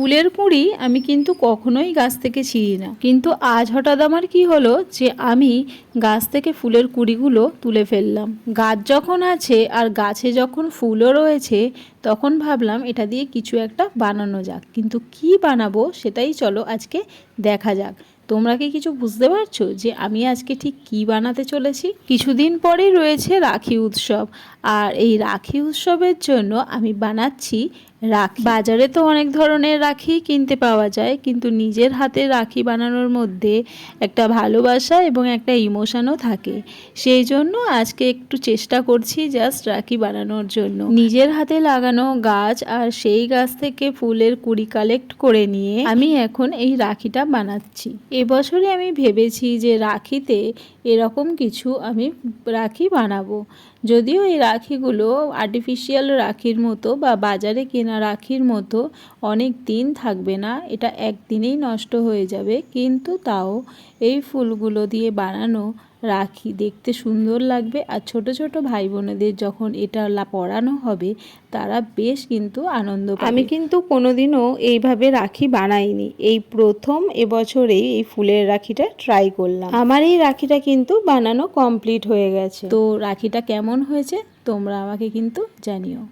ফুলের কুঁড়ি আমি কিন্তু কখনোই গাছ থেকে ছিঁড়ি না, কিন্তু আজ হঠাৎ আমার কি হলো যে আমি গাছ থেকে ফুলের কুঁড়িগুলো তুলে ফেললাম। গাছ যখন আছে আর গাছে যখন ফুলও রয়েছে, তখন ভাবলাম এটা দিয়ে কিছু একটা বানানো যাক, কিন্তু কি বানাবো সেটাই চলো আজকে দেখা যাক। তোমরা কি কিছু বুঝতে পারছো যে আমি আজকে ঠিক কি বানাতে চলেছি? কিছুদিন পরেই রয়েছে রাখি উৎসব, আর এই রাখি উৎসবের জন্য আমি বানাচ্ছি রাখি। বাজারে তো অনেক ধরনের রাখি কিনতে পাওয়া যায়, কিন্তু নিজের হাতে রাখি বানানোর মধ্যে একটা ভালোবাসা এবং একটা ইমোশনও থাকে। সেই জন্য আজকে একটু চেষ্টা করছি জাস্ট রাখি বানানোর জন্য। নিজের হাতে লাগানো গাছ আর সেই গাছ থেকে ফুলের কুঁড়ি কালেক্ট করে নিয়ে আমি এখন এই রাখিটা বানাচ্ছি। এবছরে আমি ভেবেছি যে রাখিতে এরকম কিছু আমি রাখি বানাবো। যদিও এই রাখিগুলো আর্টিফিশিয়াল রাখির মতো বা বাজারে কেনা রাখির মতো অনেক দিন থাকবে না, এটা একদিনেই নষ্ট হয়ে যাবে, কিন্তু তাও এই ফুলগুলো দিয়ে বানানো রাখি দেখতে সুন্দর লাগবে। আর ছোট ছোট ভাই বোনেদের যখন এটা পরানো হবে তারা বেশ কিন্তু আনন্দ পাবে। আমি কিন্তু কোনোদিনও এইভাবে রাখি বানাইনি, এই প্রথম এবছরেই এই ফুলের রাখিটা ট্রাই করলাম। আমার এই রাখিটা কিন্তু বানানো কমপ্লিট হয়ে গেছে। তো রাখিটা কেমন হয়েছে তোমরা আমাকে কিন্তু জানিও।